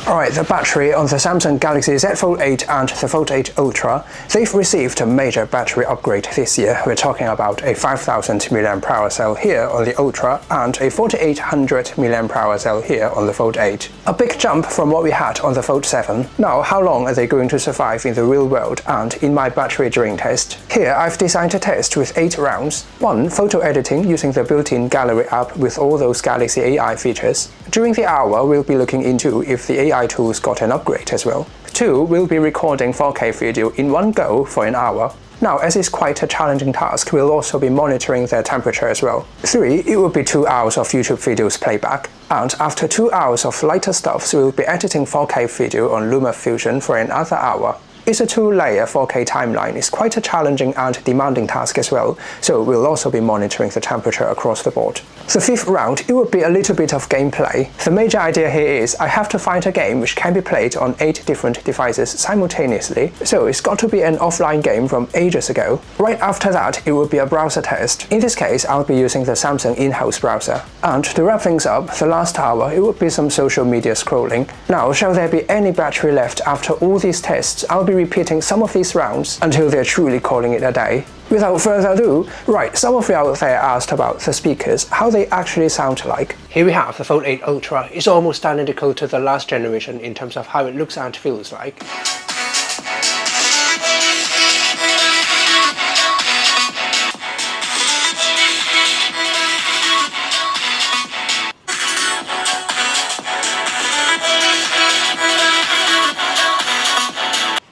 Alright, the battery on the Samsung Galaxy Z Fold8 and the Fold8 Ultra, they've received a major battery upgrade this year. We're talking about a 5000 mAh cell here on the Ultra and a 4800 mAh cell here on the Fold8. A big jump from what we had on the Fold7. Now, how long are they going to survive in the real world and in my battery drain test? Here, I've designed a test with 8 rounds. 1. Photo editing using the built-in gallery app with all those Galaxy AI features. During the hour, we'll be looking into if the AI tools got an upgrade as well. 2. We'll be recording 4K video in one go for an hour. Now, as it's quite a challenging task, we'll also be monitoring the temperature as well. 3. It will be 2 hours of YouTube videos playback. And after 2 hours of lighter stuffs, we'll be editing 4K video on LumaFusion for another hour. It's a 2-layer 4K timeline. It's quite a challenging and demanding task as well, so we'll also be monitoring the temperature across the board. The 5th round, it will be a little bit of gameplay. The major idea here is I have to find a game which can be played on 8 different devices simultaneously, so it's got to be an offline game from ages ago. Right after that, it will be a browser test. In this case, I'll be using the Samsung in-house browser. And to wrap things up, the last hour, it will be some social media scrolling. Now, shall there be any battery left after all these tests? I'll be repeating some of these rounds until they're truly calling it a day. Without further ado, right, some of you out there asked about the speakers, how they actually sound like. Here we have the Fold8 Ultra. It's almost identical to the last generation in terms of how it looks and feels like.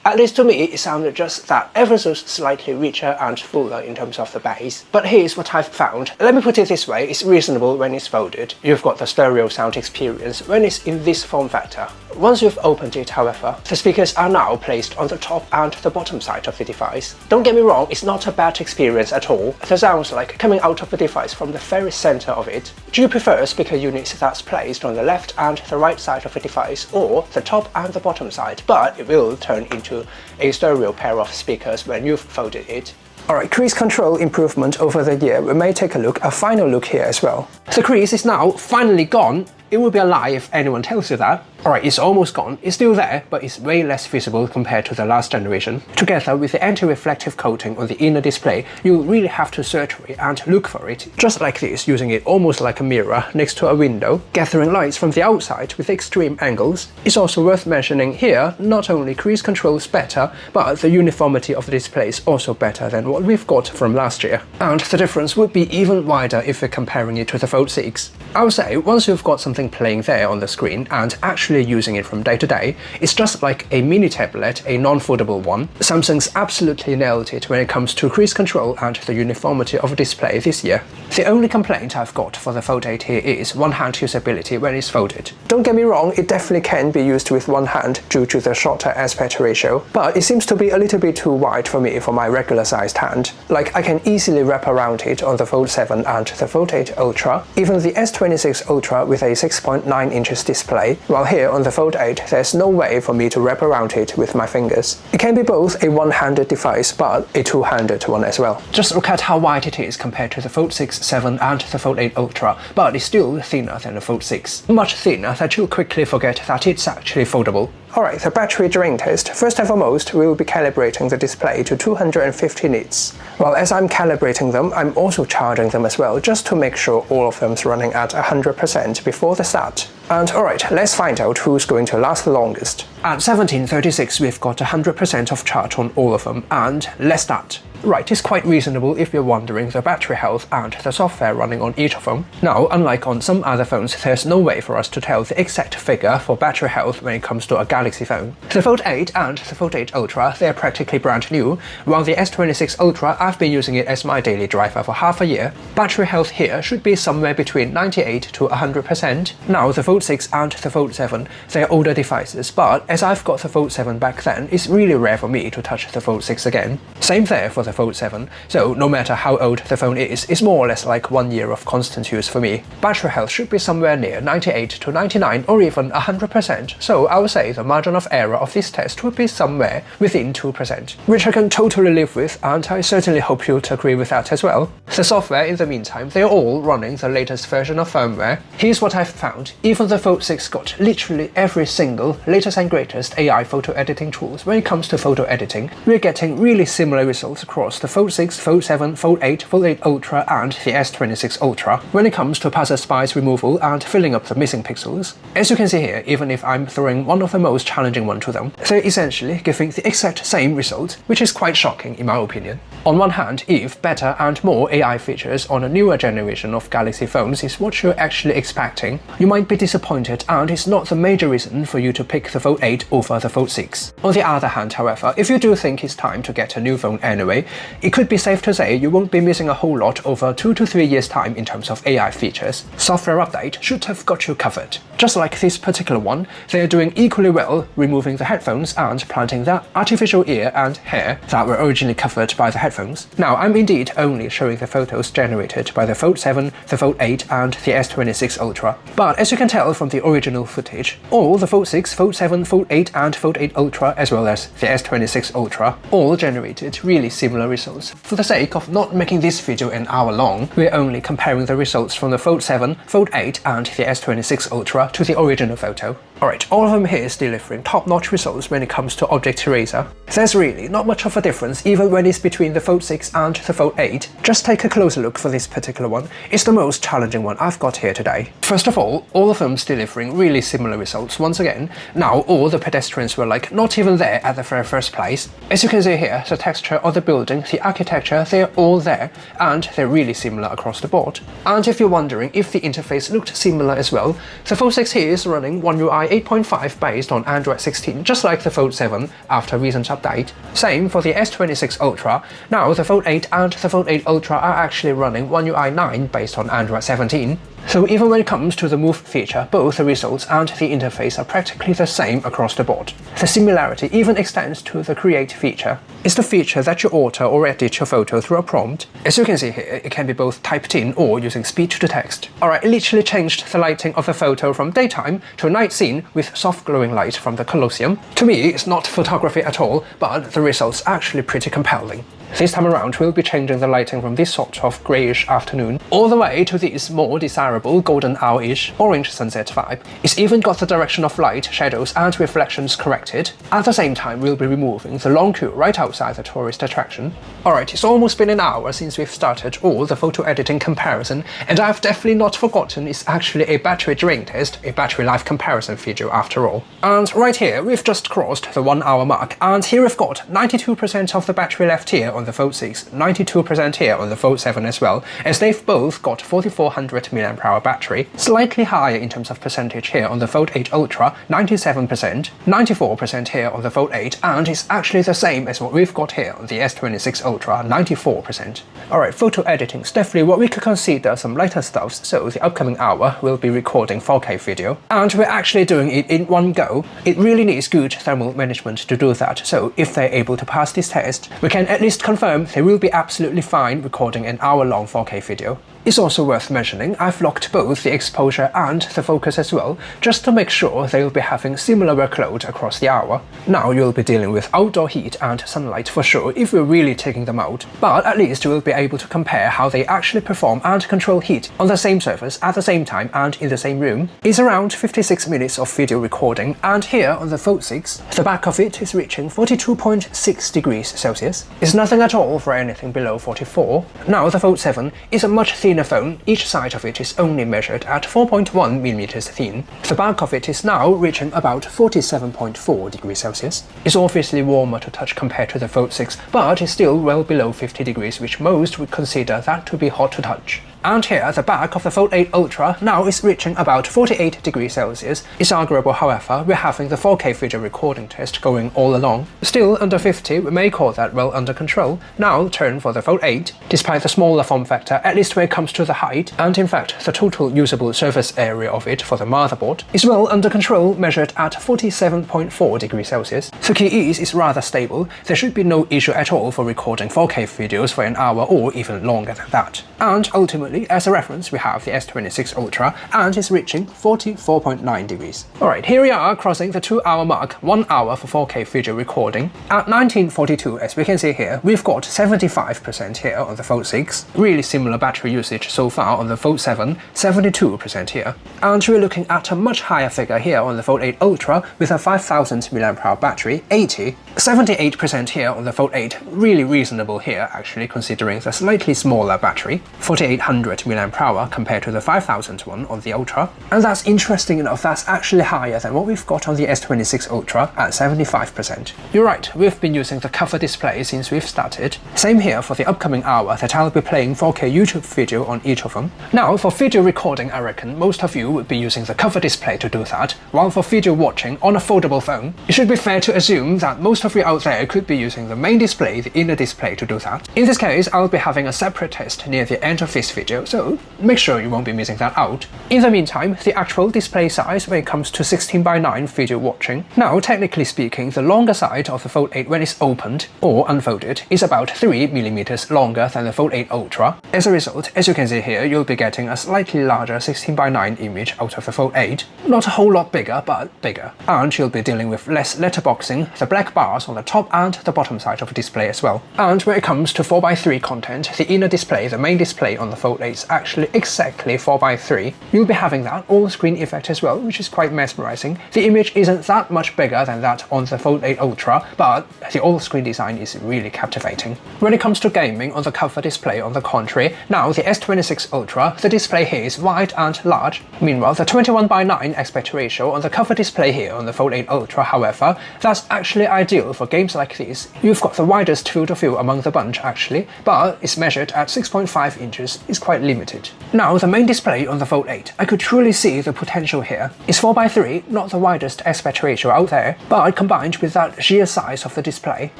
At least to me, it sounded just that ever so slightly richer and fuller in terms of the bass. But here's what I've found. Let me put it this way, it's reasonable when it's folded. You've got the stereo sound experience when it's in this form factor. Once you've opened it, however, the speakers are now placed on the top and the bottom side of the device. Don't get me wrong, it's not a bad experience at all. The sound's like coming out of the device from the very center of it. Do you prefer a speaker unit that's placed on the left and the right side of the device, or the top and the bottom side, but it will turn into a stereo pair of speakers when you've folded it? Alright, crease control improvement over the year. We may take a final look here as well. The crease is now finally gone. It would be a lie if anyone tells you that. Alright, it's almost gone. It's still there, but it's way less visible compared to the last generation. Together with the anti-reflective coating on the inner display, you really have to search for it and look for it. Just like this, using it almost like a mirror next to a window, gathering lights from the outside with extreme angles. It's also worth mentioning here, not only crease control is better, but the uniformity of the display is also better than what we've got from last year. And the difference would be even wider if we're comparing it to the Fold 6. I would say, once you've got something playing there on the screen and actually using it from day to day, it's just like a mini tablet, a non-foldable one. Samsung's absolutely nailed it when it comes to crease control and the uniformity of display this year. The only complaint I've got for the Fold8 here is one-hand usability when it's folded. Don't get me wrong, it definitely can be used with one hand due to the shorter aspect ratio, but it seems to be a little bit too wide for me for my regular sized hand. Like, I can easily wrap around it on the Fold7 and the Fold8 Ultra, even the S26 Ultra with a 6.9 inches display, while here on the Fold8 there's no way for me to wrap around it with my fingers. It can be both a one-handed device but a two-handed one as well. Just look at how wide it is compared to the Fold 6, 7 and the Fold8 Ultra, but it's still thinner than the Fold 6. Much thinner that you'll quickly forget that it's actually foldable. Alright, the battery drain test. First and foremost, we will be calibrating the display to 250 nits. Well, as I'm calibrating them, I'm also charging them as well, just to make sure all of them's running at 100% before the start. And alright, let's find out who's going to last the longest. At 17:36 we've got 100% of charge on all of them, and let's start. Right, it's quite reasonable if you're wondering the battery health and the software running on each of them. Now, unlike on some other phones, there's no way for us to tell the exact figure for battery health when it comes to a Galaxy phone. The Fold8 and the Fold8 Ultra, they're practically brand new, while the S26 Ultra, I've been using it as my daily driver for half a year. Battery health here should be somewhere between 98 to 100%. Now, the Fold 6 and the Fold 7, they're older devices, but as I've got the Fold 7 back then, it's really rare for me to touch the Fold 6 again. Same there for the Fold 7, so no matter how old the phone is, it's more or less like 1 year of constant use for me. Battery health should be somewhere near 98 to 99 or even 100%, so I would say the margin of error of this test would be somewhere within 2%, which I can totally live with, and I certainly hope you'll agree with that as well. The software, in the meantime, they're all running the latest version of firmware. Here's what I've found. Even the Fold 6 got literally every single latest and greatest AI photo editing tools when it comes to photo editing. We're getting really similar results across the Fold 6, Fold 7, Fold 8, Fold 8 Ultra and the S26 Ultra when it comes to passersby's removal and filling up the missing pixels. As you can see here, even if I'm throwing one of the most challenging one to them, they're essentially giving the exact same result, which is quite shocking in my opinion. On one hand, if better and more AI features on a newer generation of Galaxy phones is what you're actually expecting, you might be disappointed, and it's not the major reason for you to pick the Fold 8 over the Fold 6. On the other hand, however, if you do think it's time to get a new phone anyway, it could be safe to say you won't be missing a whole lot over 2 to 3 years time in terms of AI features. Software update should have got you covered. Just like this particular one, they are doing equally well removing the headphones and planting that artificial ear and hair that were originally covered by the headphones. Now, I'm indeed only showing the photos generated by the Fold 7, the Fold 8 and the S26 Ultra. But as you can tell from the original footage, all the Fold 6, Fold 7, Fold 8 and Fold 8 Ultra as well as the S26 Ultra all generated really similar results. For the sake of not making this video an hour long, we're only comparing the results from the Fold 7, Fold 8 and the S26 Ultra to the original photo. Alright, all of them here is delivering top-notch results when it comes to object erasure. There's really not much of a difference even when it's between the Fold 6 and the Fold 8. Just take a closer look for this particular one. It's the most challenging one I've got here today. First of all of them's delivering really similar results once again. Now, all the pedestrians were like not even there at the very first place. As you can see here, the texture of the building, the architecture, they're all there, and they're really similar across the board. And if you're wondering if the interface looked similar as well, the Fold 6 here is running One UI 8.5 based on Android 16, just like the Fold 7 after recent update. Same for the S26 Ultra. Now the Fold 8 and the Fold 8 Ultra are actually running One UI 9 based on Android 17. So even when it comes to the Move feature, both the results and the interface are practically the same across the board. The similarity even extends to the Create feature. It's the feature that you alter or edit your photo through a prompt. As you can see here, it can be both typed in or using speech to text. Alright, it literally changed the lighting of the photo from daytime to a night scene with soft glowing light from the Colosseum. To me, it's not photography at all, but the results are actually pretty compelling. This time around, we'll be changing the lighting from this sort of greyish afternoon all the way to this more desirable golden hour-ish orange sunset vibe. It's even got the direction of light, shadows and reflections corrected. At the same time, we'll be removing the long queue right outside the tourist attraction. Alright, it's almost been an hour since we've started all the photo editing comparison, and I've definitely not forgotten it's actually a battery drain test, a battery life comparison video after all. And right here, we've just crossed the 1 hour mark, and here we've got 92% of the battery left here on the Fold 6, 92% here on the Fold 7 as well, as they've both got 4400 mAh battery, slightly higher in terms of percentage here on the Fold 8 Ultra, 97%, 94% here on the Fold 8, and it's actually the same as what we've got here on the S26 Ultra, 94%. Alright, photo editing is definitely what we could consider some lighter stuffs, so the upcoming hour we'll be recording 4K video, and we're actually doing it in one go. It really needs good thermal management to do that, so if they're able to pass this test, we can at least confirm they will be absolutely fine recording an hour-long 4K video. It's also worth mentioning I've locked both the exposure and the focus as well, just to make sure they'll be having similar workload across the hour. Now you'll be dealing with outdoor heat and sunlight for sure if we're really taking them out, but at least you'll be able to compare how they actually perform and control heat on the same surface at the same time and in the same room. It's around 56 minutes of video recording, and here on the Fold 6, the back of it is reaching 42.6 degrees Celsius. It's nothing at all for anything below 44. Now the Fold 7 is a much thinner phone, each side of it is only measured at 4.1mm thin. The back of it is now reaching about 47.4 degrees Celsius. It's obviously warmer to touch compared to the Fold 6, but it's still well below 50 degrees, which most would consider that to be hot to touch. And here, the back of the Fold8 Ultra now is reaching about 48 degrees Celsius. It's arguable, however, we're having the 4K video recording test going all along. Still under 50, we may call that well under control. Now turn for the Fold8. Despite the smaller form factor, at least when it comes to the height, and in fact the total usable surface area of it for the motherboard, is well under control, measured at 47.4 degrees Celsius. The key is rather stable. There should be no issue at all for recording 4K videos for an hour or even longer than that. And ultimately, as a reference, we have the S26 Ultra, and it's reaching 44.9 degrees. Alright, here we are crossing the 2-hour mark, 1 hour for 4K video recording. At 1942, as we can see here, we've got 75% here on the Fold6. Really similar battery usage so far on the Fold7, 72% here. And we're looking at a much higher figure here on the Fold8 Ultra with a 5000 mAh battery, 78% here on the Fold8, really reasonable here actually considering the slightly smaller battery, 4800 mAh compared to the 5000 one on the Ultra. And that's interesting enough, that's actually higher than what we've got on the S26 Ultra at 75%. You're right, we've been using the cover display since we've started. Same here for the upcoming hour that I'll be playing 4K YouTube video on each of them. Now for video recording, I reckon most of you would be using the cover display to do that, while for video watching on a foldable phone, it should be fair to assume that most of you out there could be using the main display, the inner display, to do that. In this case, I'll be having a separate test near the end of this video, so make sure you won't be missing that out. In the meantime, the actual display size when it comes to 16:9 video watching, now technically speaking, the longer side of the Fold8 when it's opened or unfolded is about 3mm longer than the Fold8 Ultra. As a result, as you can see here, you'll be getting a slightly larger 16:9 image out of the Fold8. Not a whole lot bigger, but bigger. And you'll be dealing with less letterboxing, the black bars on the top and the bottom side of the display as well. And when it comes to 4:3 content, the inner display, the main display on the Fold8 is actually exactly 4:3. You'll be having that all-screen effect as well, which is quite mesmerizing. The image isn't that much bigger than that on the Fold8 Ultra, but the all-screen design is really captivating. When it comes to gaming on the cover display, on the contrary, now the S26 Ultra, the display here is wide and large. Meanwhile, the 21:9 aspect ratio on the cover display here on the Fold8 Ultra, however, that's actually ideal for games like this. You've got the widest field of view among the bunch actually, but it's measured at 6.5 inches, is quite limited. Now the main display on the Fold8, I could truly see the potential here. It's 4:3, not the widest aspect ratio out there, but combined with that sheer size of the display,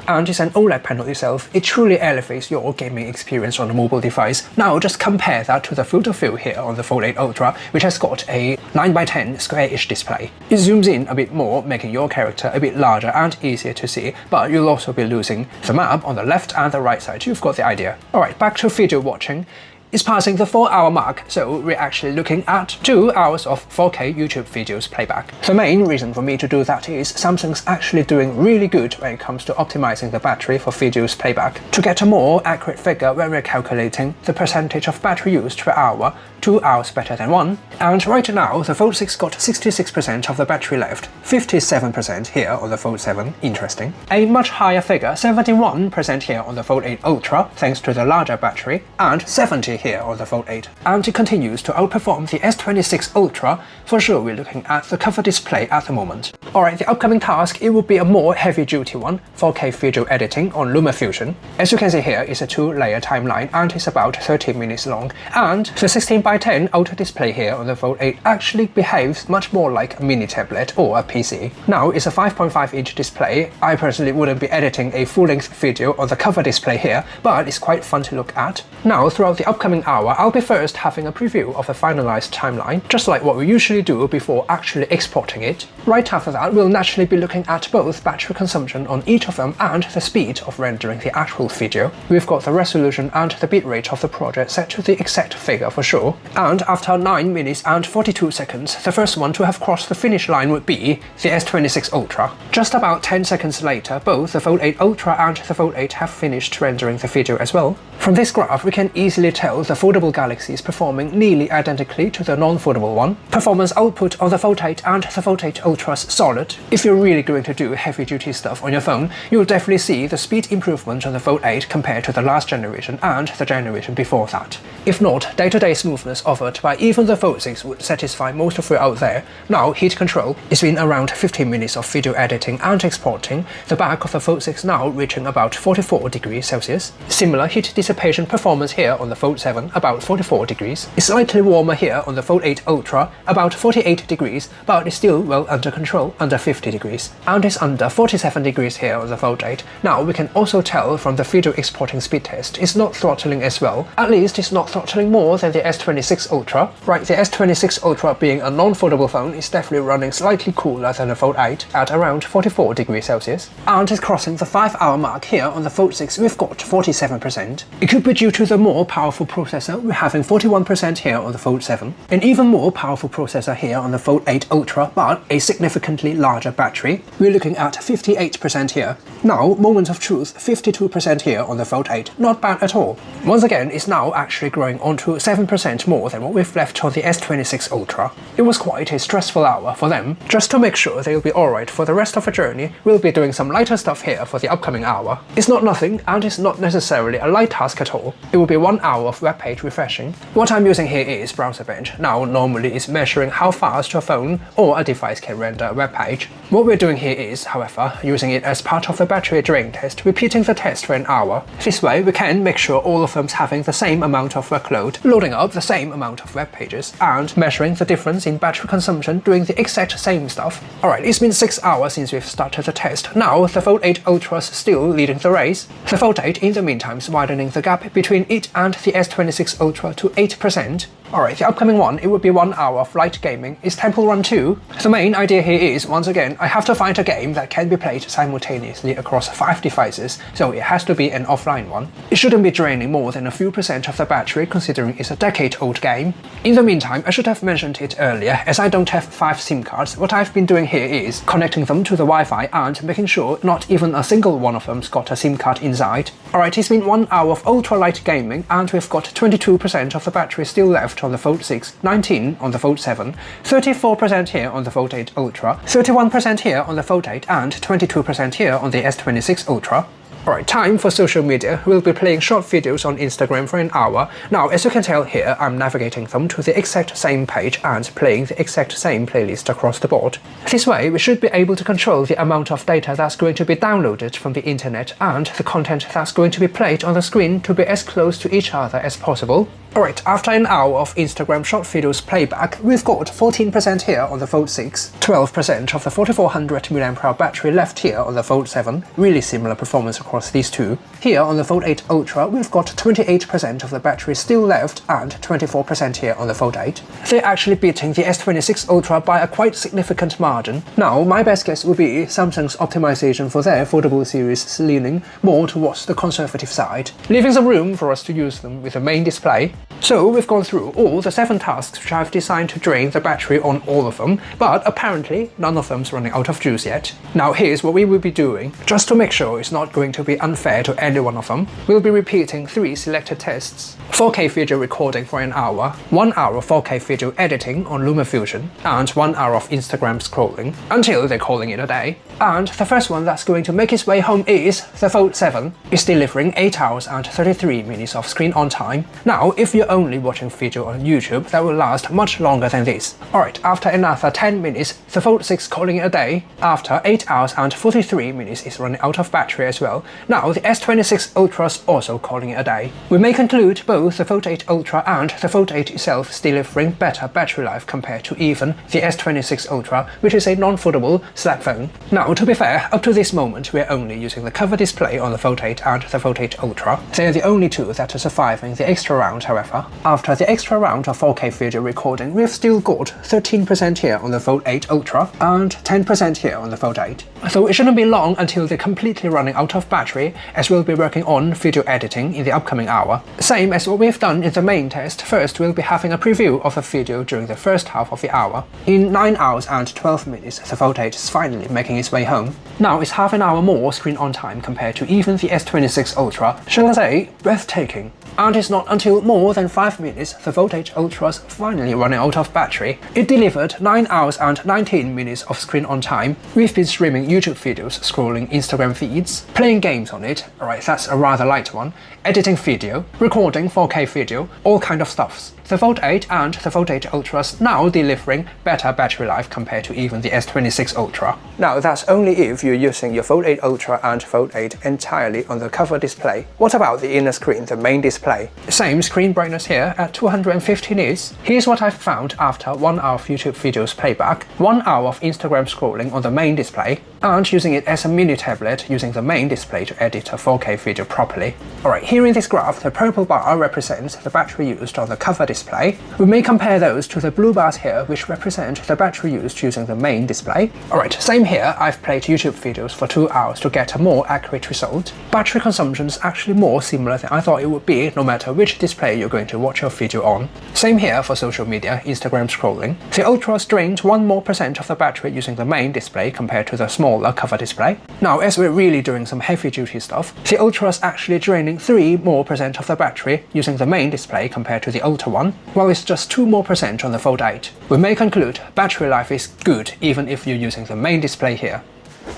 and it's an OLED panel itself, it truly elevates your gaming experience on a mobile device. Now just compare that to the field of view here on the Fold8 Ultra, which has got a 9:10 square-ish display. It zooms in a bit more, making your character a bit larger and easier to see, but you'll also be losing the map on the left and the right side. You've got the idea. Alright, back to video watching. It's passing the 4-hour mark, so we're actually looking at 2 hours of 4K YouTube videos playback. The main reason for me to do that is Samsung's actually doing really good when it comes to optimizing the battery for videos playback. To get a more accurate figure when we're calculating the percentage of battery used per hour, 2 hours better than 1. And right now, the Fold6 got 66% of the battery left, 57% here on the Fold7, interesting. A much higher figure, 71% here on the Fold8 Ultra, thanks to the larger battery, and 70% here on the Fold8. And it continues to outperform the S26 Ultra. For sure, we're looking at the cover display at the moment. Alright, the upcoming task, it will be a more heavy-duty one, 4K video editing on LumaFusion. As you can see here, it's a 2-layer timeline and it's about 30 minutes long. And the 16:10 Ultra display here on the Fold8 actually behaves much more like a mini tablet or a PC. Now, it's a 5.5-inch display. I personally wouldn't be editing a full-length video on the cover display here, but it's quite fun to look at. Now, throughout the upcoming hour, I'll be first having a preview of the finalized timeline, just like what we usually do before actually exporting it. Right after that, we'll naturally be looking at both battery consumption on each of them and the speed of rendering the actual video. We've got the resolution and the bitrate of the project set to the exact figure for sure. And after 9 minutes and 42 seconds, the first one to have crossed the finish line would be the S26 Ultra. Just about 10 seconds later, both the Fold8 Ultra and the Fold8 have finished rendering the video as well. From this graph, we can easily tell the foldable Galaxy is performing nearly identically to the non-foldable one. Performance output on the Fold8 and the Fold8 Ultra's solid. If you're really going to do heavy-duty stuff on your phone, you'll definitely see the speed improvement on the Fold8 compared to the last generation and the generation before that. If not, day-to-day smoothness offered by even the Fold6 would satisfy most of you out there. Now, heat control, it's been around 15 minutes of video editing and exporting, the back of the Fold6 now reaching about 44 degrees Celsius. Similar heat dissipation performance here on the Fold7, 7, about 44 degrees. It's slightly warmer here on the Fold 8 Ultra, about 48 degrees, but it's still well under control, under 50 degrees. And it's under 47 degrees here on the Fold 8. Now we can also tell from the video exporting speed test, it's not throttling as well. At least it's not throttling more than the S26 Ultra. Right, the S26 Ultra being a non-foldable phone is definitely running slightly cooler than the Fold 8 at around 44 degrees Celsius. And it's crossing the 5-hour mark here on the Fold 6, we've got 47%. It could be due to the more powerful processor, we're having 41% here on the Fold 7. An even more powerful processor here on the Fold 8 Ultra, but a significantly larger battery. We're looking at 58% here. Now, moment of truth, 52% here on the Fold 8. Not bad at all. Once again, it's now actually growing onto 7% more than what we've left on the S26 Ultra. It was quite a stressful hour for them. Just to make sure they'll be alright for the rest of the journey, we'll be doing some lighter stuff here for the upcoming hour. It's not nothing, and it's not necessarily a light task at all. It will be 1 hour of web page refreshing. What I'm using here is Browser Bench. Now, normally it's measuring how fast your phone or a device can render a web page. What we're doing here is, however, using it as part of the battery drain test, repeating the test for an hour. This way, we can make sure all of them's having the same amount of workload, loading up the same amount of web pages, and measuring the difference in battery consumption doing the exact same stuff. Alright, it's been 6 hours since we've started the test. Now, the Fold 8 Ultra's still leading the race. The Fold 8 in the meantime is widening the gap between it and the S26 Ultra to 8%. Alright, the upcoming one, it would be 1 hour of light gaming, is Temple Run 2. The main idea here is, once again, I have to find a game that can be played simultaneously across 5 devices, so it has to be an offline one. It shouldn't be draining more than a few percent of the battery considering it's a decade-old game. In the meantime, I should have mentioned it earlier, as I don't have 5 SIM cards, what I've been doing here is connecting them to the Wi-Fi and making sure not even a single one of them's got a SIM card inside. Alright, it's been 1 hour of ultra-light gaming and we've got 22% of the battery still left on the Fold 6, 19% on the Fold 7, 34% here on the Fold 8 Ultra, 31% here on the Fold 8 and 22% here on the S26 Ultra. Alright, time for social media. We'll be playing short videos on Instagram for an hour. Now, as you can tell here, I'm navigating them to the exact same page and playing the exact same playlist across the board. This way, we should be able to control the amount of data that's going to be downloaded from the internet and the content that's going to be played on the screen to be as close to each other as possible. Alright, after an hour of Instagram short videos playback, we've got 14% here on the Fold 6, 12% of the 4400 mAh battery left here on the Fold 7, really similar performance across these two. Here on the Fold 8 Ultra, we've got 28% of the battery still left and 24% here on the Fold 8. They're actually beating the S26 Ultra by a quite significant margin. Now, my best guess would be Samsung's optimization for their foldable series is leaning more towards the conservative side, leaving some room for us to use them with the main display. So we've gone through all the 7 tasks which I've designed to drain the battery on all of them, but apparently none of them's running out of juice yet. Now here's what we will be doing. Just to make sure it's not going to be unfair to any one of them, we'll be repeating 3 selected tests. 4K video recording for an hour, 1 hour of 4K video editing on LumaFusion, and 1 hour of Instagram scrolling, until they're calling it a day. And the first one that's going to make its way home is the Fold 7. It's delivering 8 hours and 33 minutes of screen on time. Now, if you're only watching video on YouTube, that will last much longer than this. Alright, after another 10 minutes, the Fold 6 calling it a day. After 8 hours and 43 minutes is running out of battery as well. Now, the S26 Ultra's also calling it a day. We may conclude both the Fold 8 Ultra and the Fold 8 itself is delivering better battery life compared to even the S26 Ultra, which is a non-foldable slab phone. Now, to be fair, up to this moment, we're only using the cover display on the Fold 8 and the Fold 8 Ultra. They're the only two that are surviving the extra round, however. After the extra round of 4K video recording, we've still got 13% here on the Fold 8 Ultra and 10% here on the Fold 8. So it shouldn't be long until they're completely running out of battery, as we'll be working on video editing in the upcoming hour. Same as what we've done in the main test, first we'll be having a preview of a video during the first half of the hour. In 9 hours and 12 minutes, the Fold 8 is finally making its way home. Now it's half an hour more screen on time compared to even the S26 Ultra, shall I say, breathtaking. And it's not until more than 5 minutes the Fold 8 Ultra's finally running out of battery. It delivered 9 hours and 19 minutes of screen on time. We've been streaming YouTube videos, scrolling Instagram feeds, playing games on it, alright, that's a rather light one, editing video, recording 4K video, all kind of stuffs. The Fold 8 and the Fold 8 Ultra's now delivering better battery life compared to even the S26 Ultra. Now that's only if you're using your Fold 8 Ultra and Fold 8 entirely on the cover display. What about the inner screen, the main display? display. Same screen brightness here at 250 nits. Here's what I've found after 1 hour of YouTube videos playback, 1 hour of Instagram scrolling on the main display, and using it as a mini tablet using the main display to edit a 4K video properly. Alright, here in this graph, the purple bar represents the battery used on the cover display. We may compare those to the blue bars here, which represent the battery used using the main display. Alright, same here, I've played YouTube videos for 2 hours to get a more accurate result. Battery consumption is actually more similar than I thought it would be, no matter which display you're going to watch your video on. Same here for social media, Instagram scrolling. The Ultra drained 1% more of the battery using the main display compared to the smaller cover display. Now, as we're really doing some heavy duty stuff, the Ultra is actually draining 3% more of the battery using the main display compared to the Ultra one, while it's just 2% more on the Fold 8. We may conclude battery life is good even if you're using the main display here.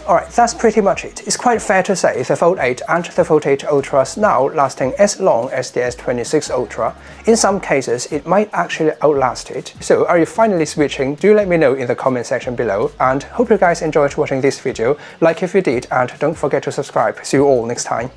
Alright, that's pretty much it. It's quite fair to say the Fold 8 and the Fold 8 Ultras now lasting as long as the S26 Ultra. In some cases, it might actually outlast it. So are you finally switching? Do let me know in the comment section below, and hope you guys enjoyed watching this video. Like if you did, and don't forget to subscribe. See you all next time.